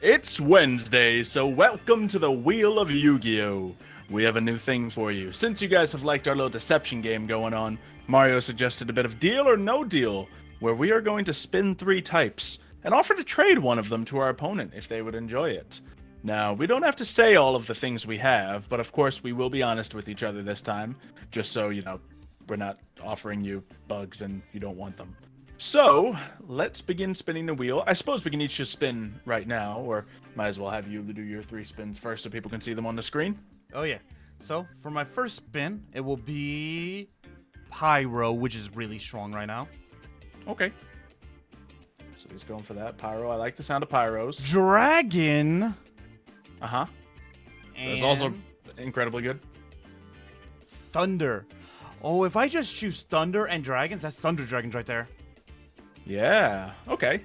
It's Wednesday, so welcome to the Wheel of Yu-Gi-Oh! We have a new thing for you. Since you guys have liked our little deception game going on, Mario suggested a bit of Deal or No Deal, where we are going to spin 3 types and offer to trade one of them to our opponent if they would enjoy it. Now, we don't have to say all of the things we have, but of course we will be honest with each other this time, just so, we're not offering you bugs and you don't want them. So, let's begin spinning the wheel. I suppose we can each just spin right now, or might as well have you do your 3 spins first so people can see them on the screen. Oh, yeah. So, for my first spin, it will be Pyro, which is really strong right now. Okay. So he's going for that. Pyro. I like the sound of pyros. Dragon. Uh-huh. And It's also incredibly good. Thunder. Oh, if I just choose Thunder and Dragons, that's Thunder Dragons right there. Yeah. Okay.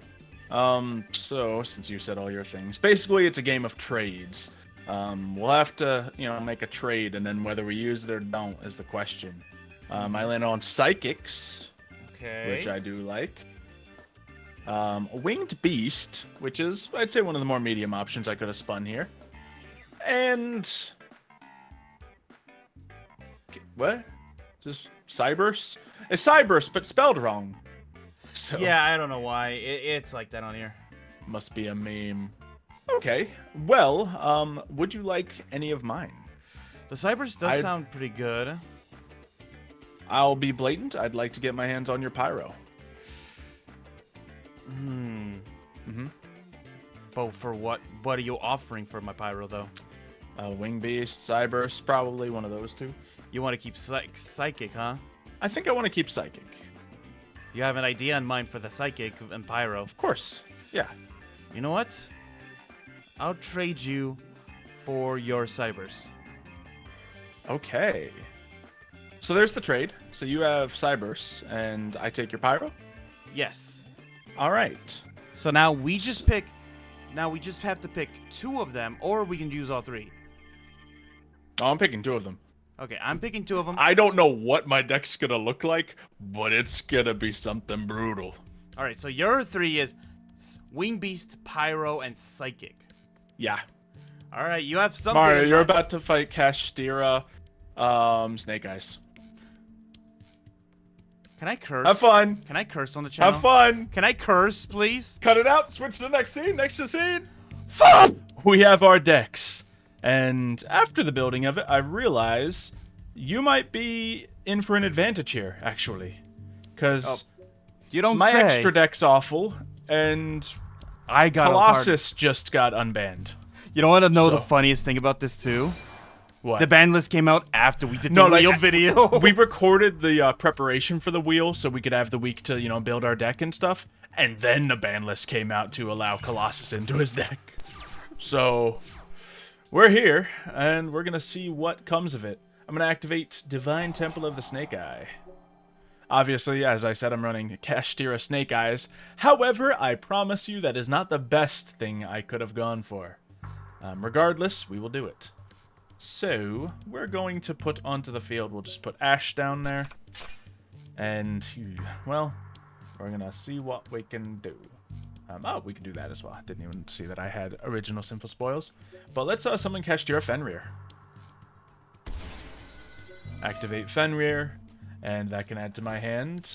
So, since you said all your things, basically it's a game of trades. We'll have to, make a trade, and then whether we use it or don't is the question. I land on Psychics, Okay. which I do like. A Winged Beast, which is, I'd say, one of the more medium options I could have spun here. And... what? Just Cyburst? It's Cyburst, but spelled wrong. So, Yeah, I don't know why. It's like that on here. must be a meme. Okay. Well, would you like any of mine? The Cybers does sound pretty good. I'll be blatant. I'd like to get my hands on your Pyro. But for what? What are you offering for my Pyro, though? Wing Beast, Cyburst, probably one of those two. You want to keep Psychic, huh? I think I want to keep Psychic. You have an idea in mind for the Psychic and Pyro. Of course. Yeah. You know what? I'll trade you for your Cybers. Okay. So there's the trade. So you have Cyburst, and I take your Pyro? Yes. All right. So now we just pick. Now we just have to pick 2 of them, or we can use all 3. Oh, I'm picking 2 of them. Okay, I'm picking 2 of them. I don't know what my deck's gonna look like, but it's gonna be something brutal. All right, so your 3 is Wing Beast, Pyro, and Psychic. Yeah. All right, you have something. Mario, in you're mind. about to fight Kashtira, Snake Eyes. Can I curse? Have fun. Can I curse on the channel? Have fun. Can I curse, please? Cut it out. Switch to the next scene. Next to scene. Fuck! We have our decks. And after the building of it, I realize you might be in for an advantage here, actually. Because You don't my say. extra deck's awful, and I got Colossus just got unbanned. You don't want to know So- the funniest thing about this too? What? The ban list came out after we did the No, like, wheel video. We recorded the preparation for the wheel so we could have the week to, build our deck and stuff. And then the ban list came out to allow Colossus into his deck. So, we're here, and we're going to see what comes of it. I'm going to activate Divine Temple of the Snake Eye. Obviously, as I said, I'm running Kashtira Snake Eyes. However, I promise you that is not the best thing I could have gone for. Regardless, we will do it. So, we're going to put onto the field, we'll just put Ash down there. And, well, we're going to see what we can do. We can do that as well. I didn't even see that I had original Sinful Spoils. But let's summon Kashtira Fenrir. Activate Fenrir, and that can add to my hand.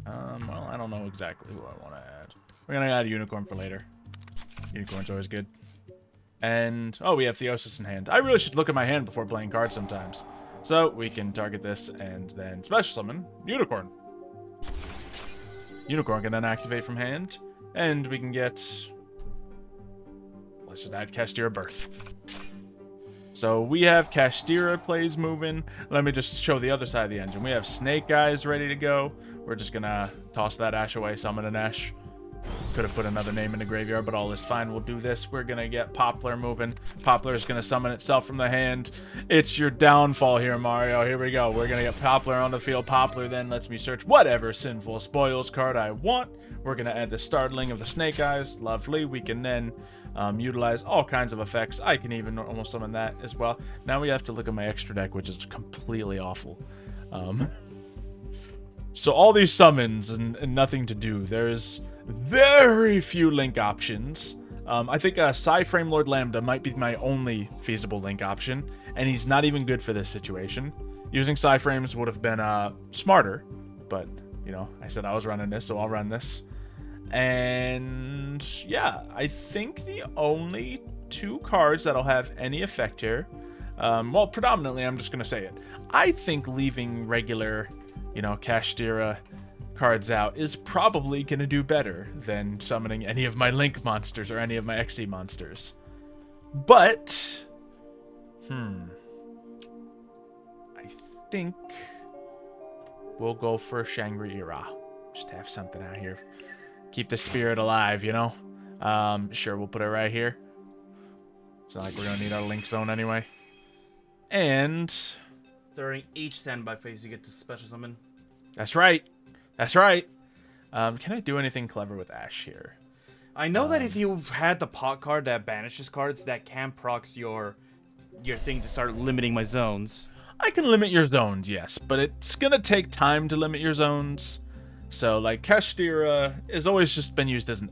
Well, I don't know exactly who I want to add. We're going to add Unicorn for later. Unicorn's always good. And, we have Theosis in hand. I really should look at my hand before playing cards sometimes. So, we can target this and then special summon Unicorn. Unicorn can then activate from hand. And we can get... let's just add Kashtira Birth. So, we have Kashtira plays moving. Let me just show the other side of the engine. We have Snake Eyes ready to go. We're just gonna toss that Ash away, summon an Ash. Could have put another name in the graveyard, but all is fine. We'll do this. We're going to get Poplar moving. Poplar is going to summon itself from the hand. It's your downfall here, Mario. Here we go. We're going to get Poplar on the field. Poplar then lets me search whatever Sinful Spoils card I want. We're going to add the Startling of the Snake Eyes. Lovely. We can then utilize all kinds of effects. I can even almost summon that as well. Now we have to look at my extra deck, which is completely awful. So all these summons and nothing to do. There's very few link options. I think Psy-Frame Lord Lambda might be my only feasible link option, and he's not even good for this situation. Using Psy-Frames would have been smarter, but, you know, I said I was running this, so I'll run this. And, yeah, I think the only 2 cards that'll have any effect here, well, predominantly, I'm just going to say it. I think leaving regular, you know, Kashtira cards out is probably going to do better than summoning any of my Link monsters or any of my XC monsters. But, I think we'll go for Shangri-Ira. Just have something out here. Keep the spirit alive, you know? Sure, we'll put it right here. It's not like we're going to need our Link Zone anyway. And During each standby phase, you get to special summon. that's right. That's right. Can I do anything clever with Ash here? I know that if you had the pot card that banishes cards, that can procs your thing to start limiting my zones. I can limit your zones, yes, but it's gonna take time to limit your zones. So, like, Kashtira has always just been used as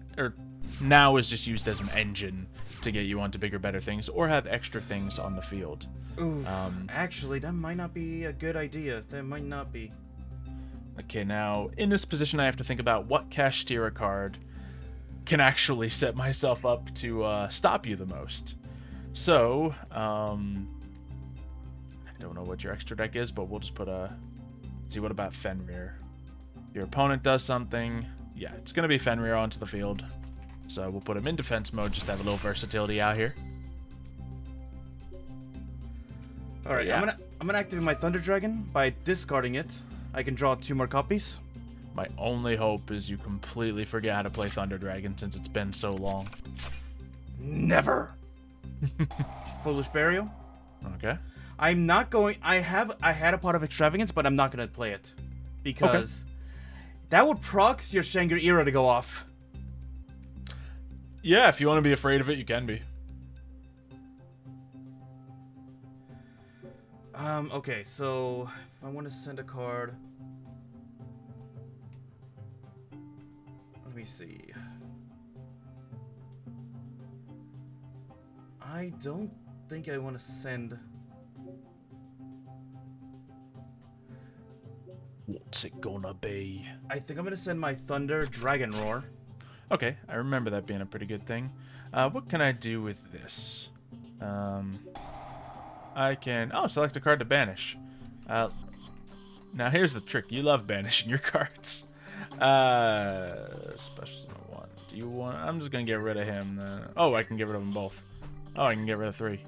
now is just used as an engine to get you onto bigger, better things, or have extra things on the field. Ooh, actually, that might not be a good idea. That might not be. Okay, now, in this position, I have to think about what Kashtira card can actually set myself up to stop you the most. So, I don't know what your extra deck is, but we'll just put see, what about Fenrir? Your opponent does something. Yeah, it's going to be Fenrir onto the field. So we'll put him in defense mode just to have a little versatility out here. All right, yeah. I'm gonna activate my Thunder Dragon. By discarding it, I can draw 2 more copies. My only hope is you completely forget how to play Thunder Dragon since it's been so long. Never. Foolish Burial. Okay. I'm not going. I had a Pot of Extravagance, but I'm not gonna play it because that would prox your Shangri-Ira to go off. Yeah, if you want to be afraid of it, you can be. Okay, so if I want to send a card, let me see. I don't think I want to send. What's it gonna be? I think I'm gonna send my Thunder Dragon Roar. Okay, I remember that being a pretty good thing. What can I do with this? I can... Oh, select a card to banish. Now, here's the trick. You love banishing your cards. Special summon 1. Do you want... I'm just going to get rid of him. Oh, I can get rid of them both. Oh, I can get rid of 3.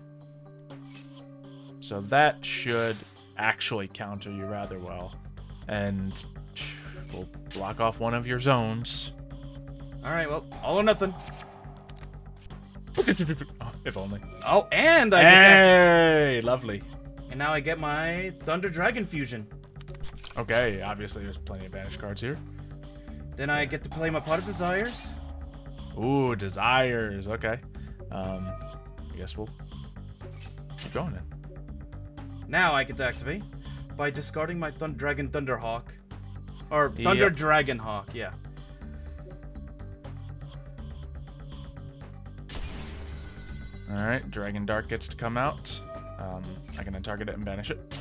So that should actually counter you rather well. And we'll block off one of your zones. Alright, well, all or nothing. Oh, if only. Oh, and I get that. Hey, lovely. And now I get my Thunder Dragon Fusion. Okay, obviously there's plenty of banished cards here. Then I get to play my Pot of Desires. Ooh, desires. Okay. I guess we'll keep going then. Now I get to activate by discarding my Dragon Thunderhawk. Or Thunder Dragon Hawk, yeah. Alright, Dragon Dark gets to come out. I can then target it and banish it.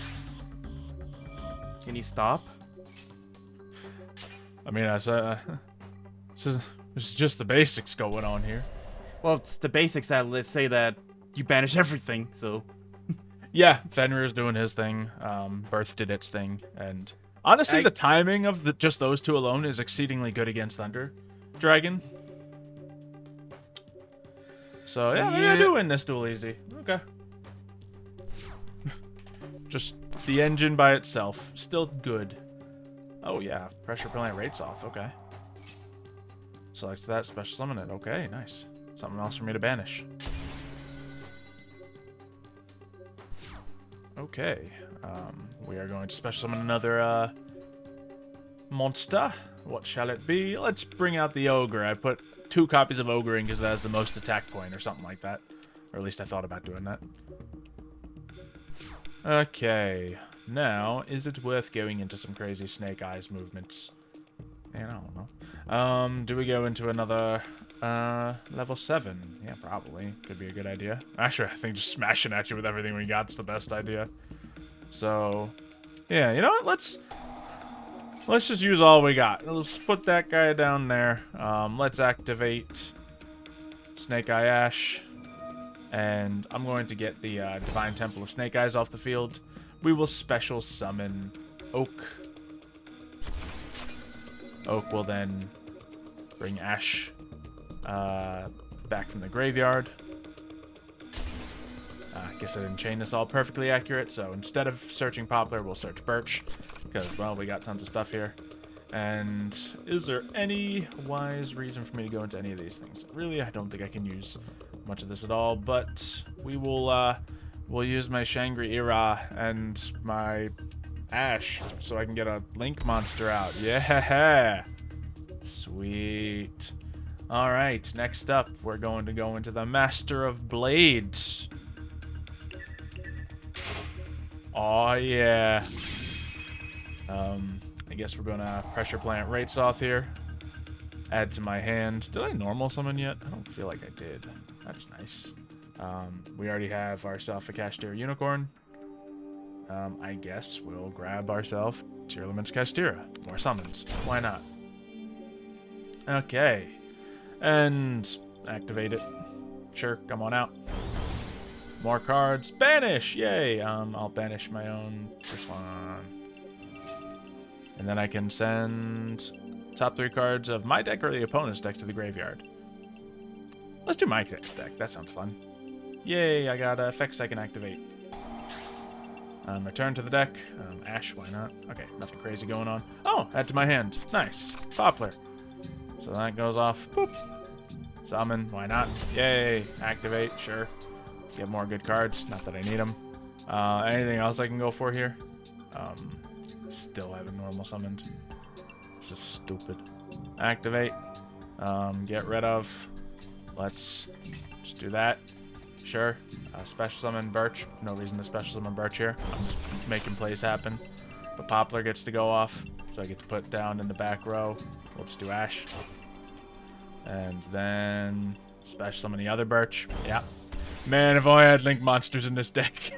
Can you stop? I mean, this is just the basics going on here. Well, it's the basics that let's say that you banish everything, so... Yeah, Fenrir's doing his thing. Birth did its thing. And honestly, the timing of just those 2 alone is exceedingly good against Thunder Dragon. So, yeah, maybe I do win this duel easy. Okay. Just the engine by itself. Still good. Oh, yeah. Pressure penalty rates off. Okay. Select that. Special summon it. Okay, nice. Something else for me to banish. Okay. We are going to special summon another monster. What shall it be? Let's bring out the Ogre. I put 2 copies of Ogre in because that has the most attack point or something like that. Or at least I thought about doing that. Okay. Now, is it worth going into some crazy Snake Eyes movements? Man, I don't know. Do we go into another Level 7. Yeah, probably. Could be a good idea. Actually, I think just smashing at you with everything we got's the best idea. So, yeah, you know what? Let's just use all we got. Let's put that guy down there. Let's activate Snake Eye Ash. And I'm going to get the Divine Temple of Snake Eyes off the field. We will special summon Oak. Oak will then bring Ash back from the graveyard. I guess I didn't chain this all perfectly accurate, so instead of searching Poplar, we'll search Birch. Because, well, we got tons of stuff here. And is there any wise reason for me to go into any of these things? Really, I don't think I can use much of this at all, but we will, we'll use my Shangri-Ira and my Ash so I can get a Link monster out. Yeah! Sweet. Alright, next up, we're going to go into the Master of Blades. Oh yeah. I guess we're gonna Pressure Plant Ratesoth here. Add to my hand. Did I normal summon yet? I don't feel like I did. That's nice. We already have ourselves a Kashtira Unicorn. I guess we'll grab ourselves Tearlament's Kashtira. More summons. Why not? Okay. And activate it. Sure, come on out. More cards. Banish! Yay! I'll banish my own. This one. And then I can send top 3 cards of my deck or the opponent's deck to the graveyard. Let's do my deck. That sounds fun. Yay, I got effects I can activate. Return to the deck. Ash, why not? Okay, nothing crazy going on. Oh, add to my hand. Nice. Poplar. So that goes off. Boop. Summon, why not? Yay. Activate, sure. Get more good cards. Not that I need them. Anything else I can go for here? Still haven't normal summoned. This is stupid. Activate. Get rid of. Let's just do that. Sure. Special summon Birch. No reason to special summon Birch here. I'm just making plays happen. But Poplar gets to go off. So I get to put down in the back row. Let's do Ash. And then special summon the other Birch. Yeah. Man, if I had Link monsters in this deck.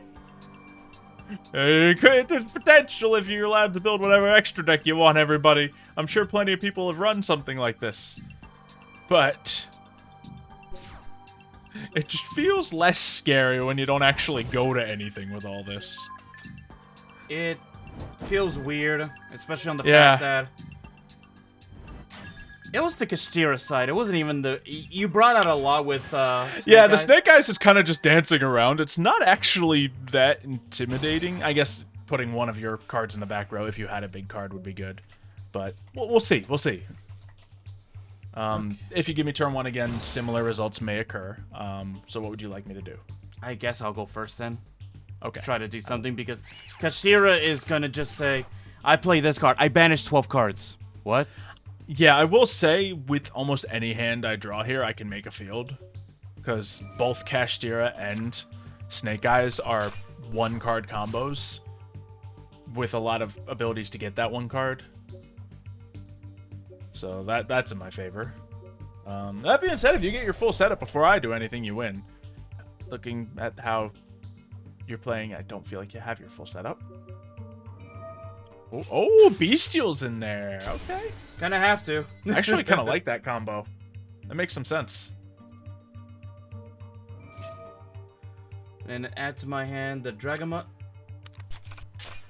There's potential if you're allowed to build whatever extra deck you want, everybody. I'm sure plenty of people have run something like this. But it just feels less scary when you don't actually go to anything with all this. It feels weird, especially on the fact that it was the Kashtira side. It wasn't even the... You brought out a lot with yeah, the Snake Eyes is kind of just dancing around. It's not actually that intimidating. I guess putting one of your cards in the back row, if you had a big card, would be good. But we'll see. We'll see. If you give me turn 1 again, similar results may occur. So what would you like me to do? I guess I'll go first then. Okay. Try to do something because Kashtira is going to just say, I play this card. I banish 12 cards. What? Yeah, I will say, with almost any hand I draw here, I can make a field. Because both Kashtira and Snake Eyes are 1-card combos with a lot of abilities to get that 1 card. So that's in my favor. That being said, if you get your full setup before I do anything, you win. Looking at how you're playing, I don't feel like you have your full setup. Oh, Bestial's in there. Okay. Kind of have to. I actually kind of like that combo. That makes some sense. And add to my hand the Dragamut.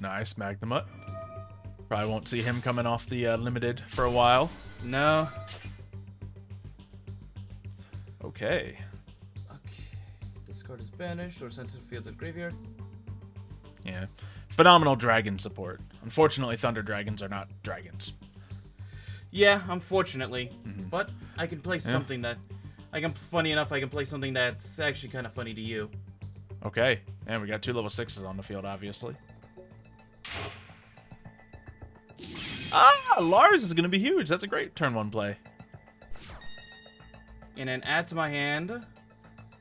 Nice, Magnamut. Probably won't see him coming off the limited for a while. No. Okay. This card is banished or sent to the field of graveyard. Yeah. Phenomenal dragon support. Unfortunately, Thunder Dragons are not dragons. Yeah, unfortunately. But I can play something that... Funny enough, I can play something that's actually kind of funny to you. Okay. And we got 2 level 6s on the field, obviously. Ah, Lars is going to be huge. That's a great turn 1 play. And then add to my hand.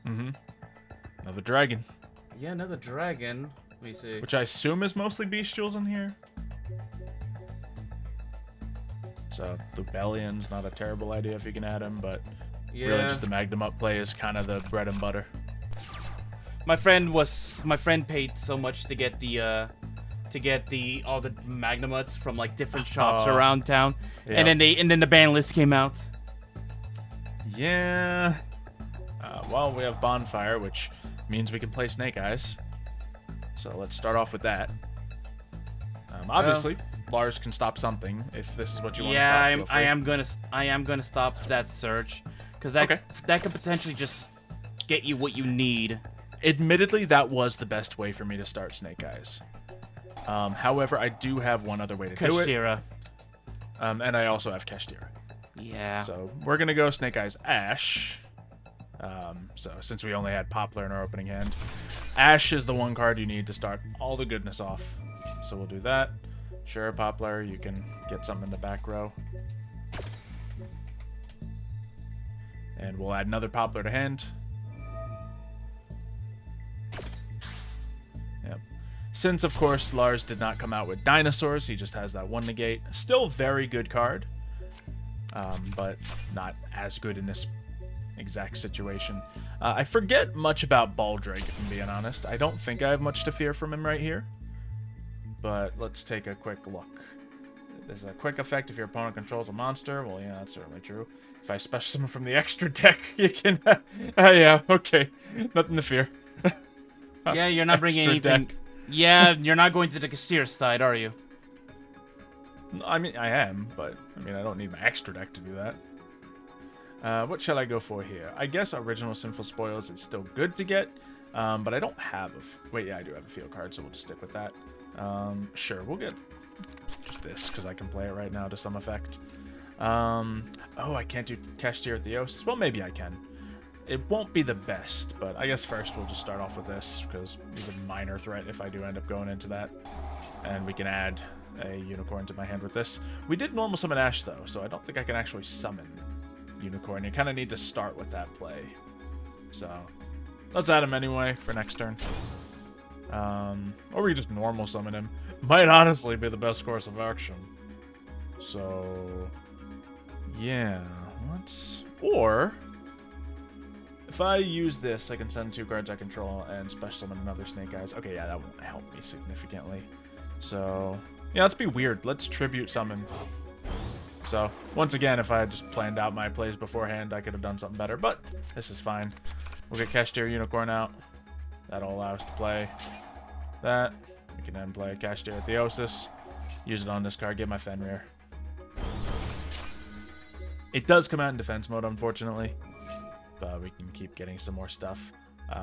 Another dragon. Yeah, another dragon. Let me see. Which I assume is mostly Bestials in here. So, Lubellion's not a terrible idea if you can add him, but Really, just the Magnum Up play is kind of the bread and butter. My friend paid so much to get all the Magnamuts from like different shops around town, Yep. and then the ban list came out. Yeah. Well, we have Bonfire, which means we can play Snake Eyes. So let's start off with that. Obviously, Lars can stop something if this is what you want to stop. Yeah, I am gonna stop that search because that could potentially just get you what you need. Admittedly, that was the best way for me to start Snake Eyes. However, I do have one other way to do it. Kashtira. And I also have Kashtira. Yeah. So we're going to go Snake Eyes Ash. So since we only had Poplar in our opening hand, Ash is the one card you need to start all the goodness off. So we'll do that. Sure, Poplar, you can get something in the back row. And we'll add another Poplar to hand. Yep. Since, of course, Lars did not come out with dinosaurs, he just has that one negate. Still very good card, but not as good in this exact situation. I forget much about Baldrake, if I'm being honest. I don't think I have much to fear from him right here. But let's take a quick look. There's a quick effect if your opponent controls a monster. Well, yeah, that's certainly true. If I special summon from the extra deck, you can... yeah, okay. Nothing to fear. Yeah, you're not bringing Extra anything. deck. Yeah, you're not going to the Kashtira side, are you? I mean, I am, but I mean, I don't need my extra deck to do that. What shall I go for here? I guess Original Sinful Spoils is still good to get, but I don't have a... Wait, yeah, I do have a field card, so we'll just stick with that. Sure, we'll get just this, because I can play it right now to some effect. Oh, I can't do Kashtira Theosis. Well, maybe I can. It won't be the best, but I guess first we'll just start off with this, because it's a minor threat if I do end up going into that. And we can add a Unicorn to my hand with this. We did normal summon Ash, though, so I don't think I can actually summon Unicorn. You kind of need to start with that play. So, let's add him anyway for next turn. Or we just normal summon him. Might honestly be the best course of action. So, yeah, let's... Or, if I use this, I can send 2 cards I control and special summon another Snake Eyes. Okay, yeah, that won't help me significantly. So, yeah, let's be weird. Let's tribute summon. So, once again, if I had just planned out my plays beforehand, I could have done something better, but this is fine. We'll get Kashtira Unicorn out. That'll allow us to play that. We can then play Kashtira Theosis. Use it on this card, get my Fenrir. It does come out in defense mode, unfortunately, but we can keep getting some more stuff.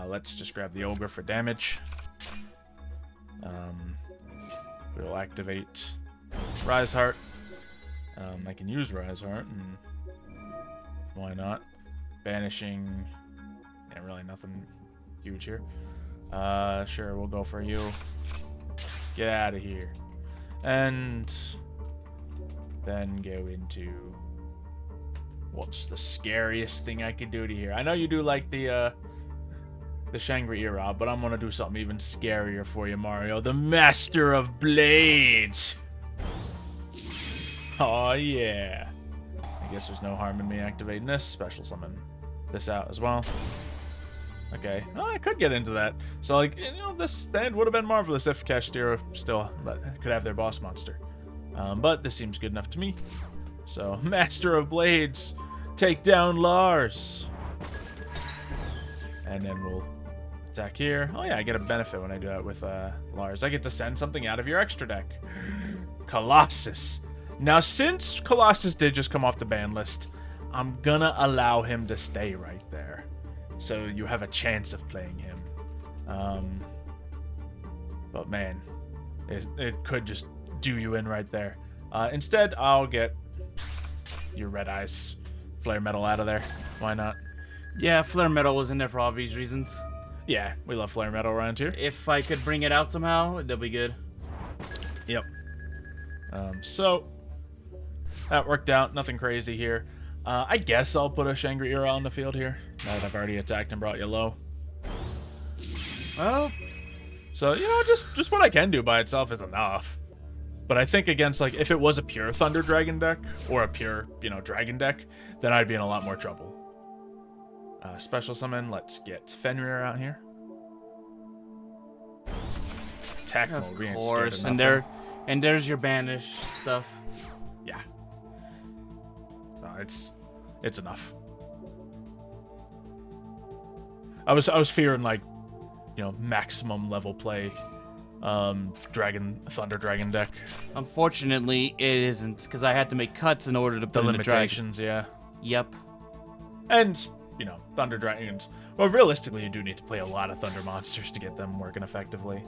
Let's just grab the Ogre for damage. We'll activate Rise Heart. I can use Rise Heart, and why not? Banishing, yeah, really nothing huge here. Sure, we'll go for you. Get out of here. And then go into what's the scariest thing I could do to here. I know you do like the Shangri-La, but I'm gonna do something even scarier for you, Mario. The Master of Blades. Oh yeah. I guess there's no harm in me activating this. Special summon this out as well. Okay. Oh, I could get into that. So, like, you know, this band would have been marvelous if Kashtira still could have their boss monster. But this seems good enough to me. So, Master of Blades, take down Lars. And then we'll attack here. Oh yeah, I get a benefit when I do that with Lars. I get to send something out of your extra deck. Colossus. Now, since Colossus did just come off the ban list, I'm gonna allow him to stay right there. So you have a chance of playing him. But man, it could just do you in right there. Instead, I'll get your Red Eyes Flare Metal out of there. Why not? Yeah, Flare Metal was in there for obvious reasons. Yeah, we love Flare Metal around here. If I could bring it out somehow, that'd be good. Yep. So, that worked out. Nothing crazy here. I guess I'll put a Shangri-La on the field here, now that I've already attacked and brought you low. Well, so, you know, just what I can do by itself is enough. But I think against, like, if it was a pure Thunder Dragon deck, or a pure, you know, Dragon deck, then I'd be in a lot more trouble. Special summon. Let's get Fenrir out here. Attack mode. Of We ain't course, scared of nothing. and there's your banished stuff. Yeah. No, it's enough. I was fearing like, you know, maximum level play, Thunder Dragon deck. Unfortunately, it isn't because I had to make cuts in order to The put in the dragon. limitations, yeah. Yep. And, you know, Thunder Dragons. Well, realistically, you do need to play a lot of Thunder monsters to get them working effectively.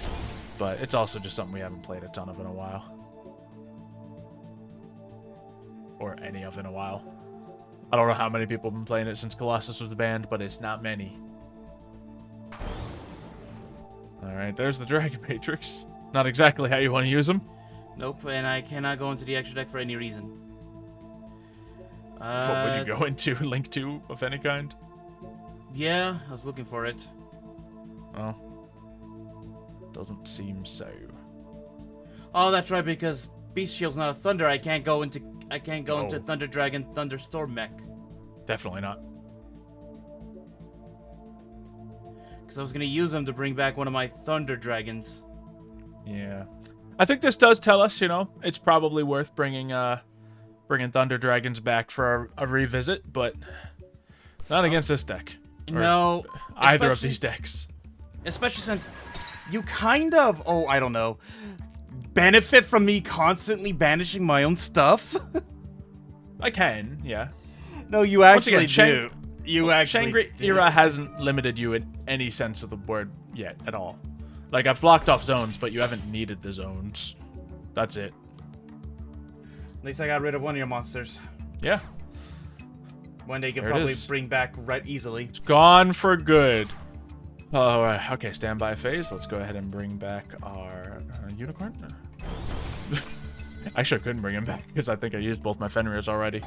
But it's also just something we haven't played a ton of in a while. Or any of in a while. I don't know how many people have been playing it since Colossus was banned, but it's not many. Alright, there's the Dragon Matrix. Not exactly how you want to use them. Nope, and I cannot go into the extra deck for any reason. What would you go into? Link 2 of any kind? Yeah, I was looking for it. Well, doesn't seem so. Oh, that's right, because Beast Shield's not a Thunder. I can't go into Oh. Thunder Dragon Thunderstorm mech. Definitely not. Because I was gonna use them to bring back one of my Thunder Dragons. Yeah. I think this does tell us, you know, it's probably worth bringing Thunder Dragons back for a revisit, but not against this deck. Or No, either of especially- these decks. Especially since you kind of, I don't know, benefit from me constantly banishing my own stuff. I can, yeah. No, you Once actually again, do. You actually Shangri-La hasn't limited you in any sense of the word yet at all. Like, I've blocked off zones, but you haven't needed the zones. That's it. At least I got rid of one of your monsters. Yeah. One they can There it probably is. bring back right easily. It's gone for good. Oh, right. Okay, standby phase. Let's go ahead and bring back our unicorn. Actually, I couldn't bring him back because I think I used both my Fenrirs already.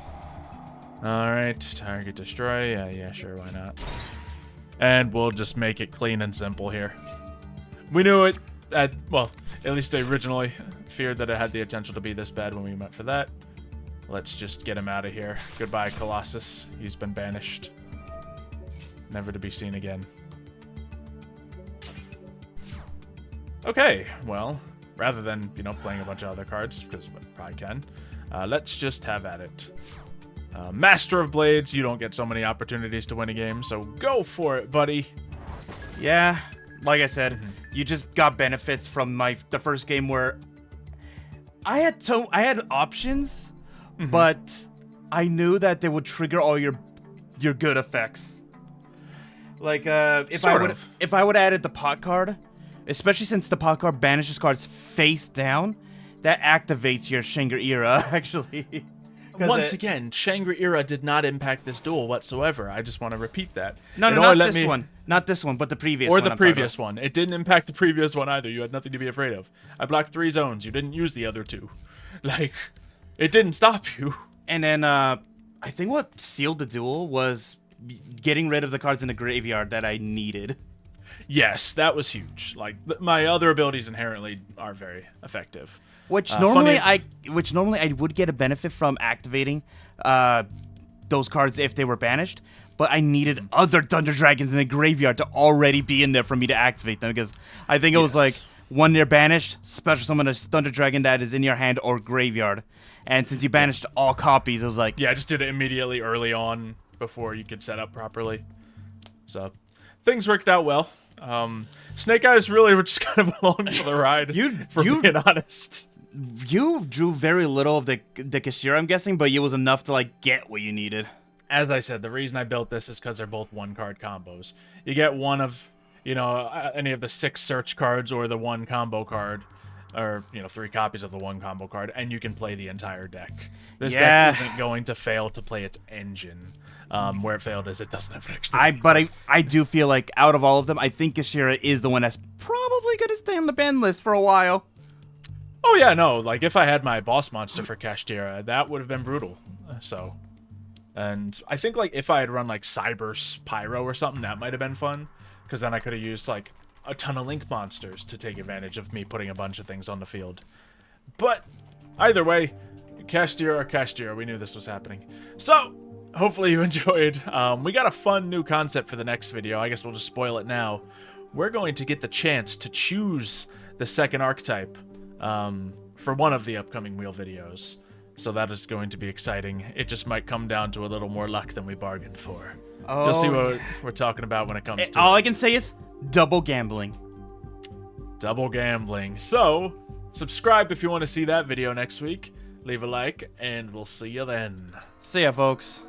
Alright, target destroy. Yeah, sure, why not? And we'll just make it clean and simple here. We knew it, well, at least I originally feared that it had the potential to be this bad when we went for that. Let's just get him out of here. Goodbye, Colossus. He's been banished. Never to be seen again. Okay, well, rather than, you know, playing a bunch of other cards, because I probably can, let's just have at it. Master of Blades, you don't get so many opportunities to win a game, so go for it, buddy. Yeah, like I said, you just got benefits from the first game where I had options, but I knew that they would trigger all your good effects. Like if I would have added the pot card, especially since the pot card banishes cards face down, that activates your Shangri-La actually. Once again, Shangri-La did not impact this duel whatsoever. I just want to repeat that. No, not this one. Not this one, but the previous one. Or the previous one. It didn't impact the previous one either. You had nothing to be afraid of. I blocked 3 zones. You didn't use the other 2. Like, it didn't stop you. And then I think what sealed the duel was getting rid of the cards in the graveyard that I needed. Yes, that was huge. Like, my other abilities inherently are very effective. Which normally I would get a benefit from activating those cards if they were banished, but I needed other Thunder Dragons in the graveyard to already be in there for me to activate them, because I think it was like when they're banished, special summon a Thunder Dragon that is in your hand or graveyard. And since you banished all copies, it was like... Yeah, I just did it immediately early on before you could set up properly. So, things worked out well. Snake Eyes really were just kind of along for the ride, being honest. You drew very little of the Kashira, I'm guessing, but it was enough to like get what you needed. As I said, the reason I built this is because they're both 1-card combos. You get one of, you know, any of the 6 search cards or the 1 combo card, or, you know, 3 copies of the 1 combo card, and you can play the entire deck. This deck isn't going to fail to play its engine. Where it failed is it doesn't have an extra. I do feel like out of all of them, I think Kashira is the one that's probably going to stay on the ban list for a while. Oh yeah, no, like if I had my boss monster for Kashtira, that would have been brutal. So, and I think like if I had run like Cyber Pyro or something, that might have been fun, because then I could have used like a ton of Link monsters to take advantage of me putting a bunch of things on the field. But either way, Kashtira or Kashtira, we knew this was happening. So, hopefully you enjoyed. We got a fun new concept for the next video. I guess we'll just spoil it now. We're going to get the chance to choose the second archetype for one of the upcoming wheel videos. So that is going to be exciting. It just might come down to a little more luck than we bargained for. You'll see what we're talking about when it comes to all I can say is double gambling. Double gambling. So, subscribe if you want to see that video next week. Leave a like, and we'll see you then. See ya, folks.